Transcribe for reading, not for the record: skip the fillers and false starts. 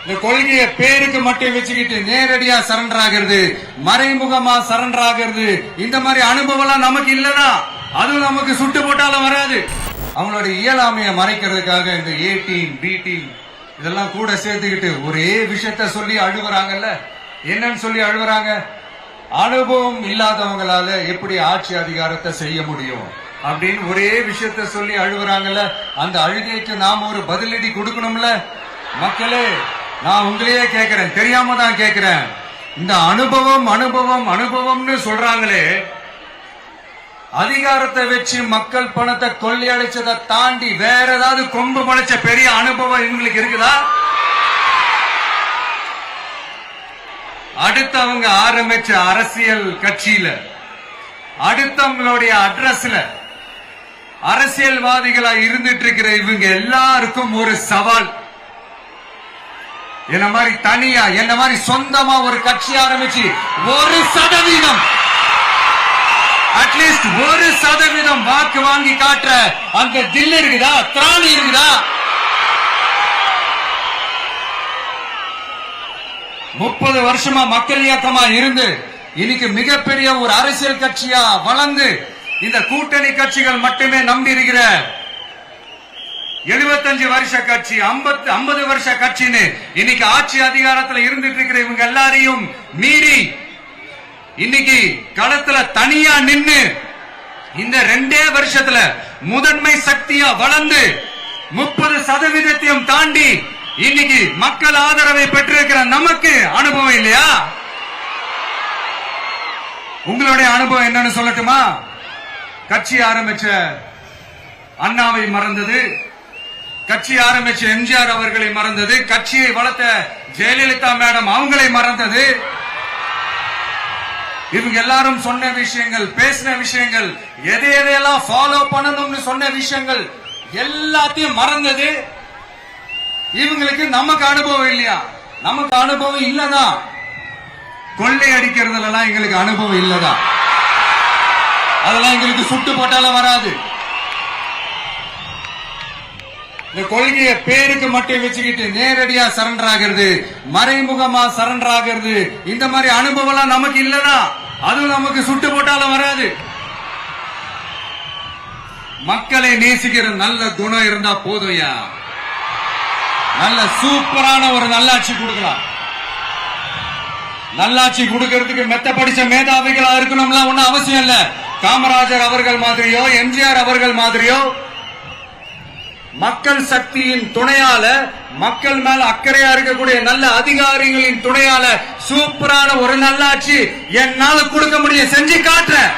இந்த கொள்கையை பேருக்கு மட்டும் வச்சுக்கிட்டு நேரடியா சரண்டர் ஆகிறது, மறைமுகமா சரண்டர் ஆகிறது, இந்த மாதிரி அனுபவம் நமக்கு இல்லதான். அதுவும் நமக்கு சுட்டு போட்டாலும் வராது. அவங்களோட இயலாமையை மறைக்கிறதுக்காக இந்த ஏ டீம், பி டீம் இதெல்லாம் கூட சேர்த்துக்கிட்டு ஒரே விஷயத்த சொல்லி அழுகுறாங்கல்ல. என்னன்னு சொல்லி அழுகுறாங்க? அனுபவம் இல்லாதவங்களால எப்படி ஆட்சி அதிகாரத்தை செய்ய முடியும் அப்படின்னு ஒரே விஷயத்த சொல்லி அழுகுறாங்கல்ல. அந்த அழுகைக்கு நாம ஒரு பதிலடி கொடுக்கணும்ல. மக்களே, நான் உங்களையே கேட்கிறேன், தெரியாம தான் கேட்கிறேன். இந்த அனுபவம் அனுபவம் அனுபவம்னு சொல்றாங்களே, அதிகாரத்தை வச்சு மக்கள் பணத்தை கொள்ளையடிச்சதை தாண்டி வேற ஏதாவது கொம்பு முளைச்ச பெரிய அனுபவம் இவங்களுக்கு இருக்குதா? அடுத்தவங்க ஆரம்பிச்ச அரசியல் கட்சியில, அடுத்தவங்களுடைய அட்ரஸ்ல அரசியல்வாதிகளா இருந்துட்டு இருக்கிற இவங்க எல்லாருக்கும் ஒரு சவால். என்ன மாதிரி தனியா, என்ன மாதிரி சொந்தமா ஒரு கட்சி ஆரம்பிச்சு 1% அட்லீஸ்ட் 1% வாக்கு வாங்கி காட்டுற அந்த தில் இருக்குதா, திராணி இருக்குதா? 30 வருஷமா மக்கள் இயக்கமா இருந்து இன்னைக்கு மிகப்பெரிய ஒரு அரசியல் கட்சியா வளர்ந்து இந்த கூட்டணி கட்சிகள் மட்டுமே நம்பி இருக்கிற 75 வருஷ கட்சி, 50 வருஷ கட்சின்னு இன்னைக்கு ஆட்சி அதிகாரத்தில் இருந்துட்டு இருக்கிற இவங்க எல்லாரையும் மீறி இன்னைக்கு களத்துல தனியா நின்னு இந்த 2 வருஷத்துல முதன்மை சக்தியா வளர்ந்து 30% தாண்டி இன்னைக்கு மக்கள் ஆதரவை பெற்றிருக்கிற நமக்கு அனுபவம் இல்லையா? உங்களுடைய அனுபவம் என்னன்னு சொல்லட்டுமா? கட்சி ஆரம்பிச்ச அண்ணாவை மறந்தது, கட்சி ஆரம்பிச்ச எம்ஜிஆர் அவர்களை மறந்தது, கட்சியை வளர்த்த ஜெயலலிதா மேடம் அவங்களை மறந்தது. இவங்க எல்லாரும் சொன்ன விஷயங்கள், பேசின விஷயங்கள், எதையெல்லாம் ஃபாலோ பண்ணணும்னு சொன்ன விஷயங்கள் எல்லாத்தையும் மறந்தது. இவங்களுக்கு நமக்கு அனுபவம் இல்லையா? நமக்கு அனுபவம் இல்லதான். கொள்ளை அடிக்கிறதுல எங்களுக்கு அனுபவம் இல்லதான். அதெல்லாம் எங்களுக்கு சுட்டு போட்டாலும் வராது. இந்த கொள்கையை பேருக்கு மட்டும் வச்சுக்கிட்டு நேரடியா சரண்டர் ஆகிறது, மறைமுகமா சரண்டர் ஆகிறது, இந்த மாதிரி அனுபவம் நமக்கு இல்லதான். அதுவும் நமக்கு சுட்டு போட்டாலும் வராது. மக்களை நேசிக்கிற நல்ல குணம் இருந்தா போதும்யா. நல்ல சூப்பரான ஒரு நல்லாட்சி கொடுக்கலாம். நல்லாட்சி கொடுக்கிறதுக்கு மெத்த படிச்ச மேதாவிகளா இருக்கணும்ல ஒன்னும் அவசியம் இல்ல. காமராஜர் அவர்கள் மாதிரியோ, எம்ஜிஆர் அவர்கள் மாதிரியோ மக்கள் சக்தியின் துணையால, மக்கள் மேல அக்கறையா இருக்கக்கூடிய நல்ல அதிகாரிகளின் துணையால சூப்பரான ஒரு நல்லாட்சி என்னால கொடுக்க முடியும், செஞ்சு காட்டுறேன்.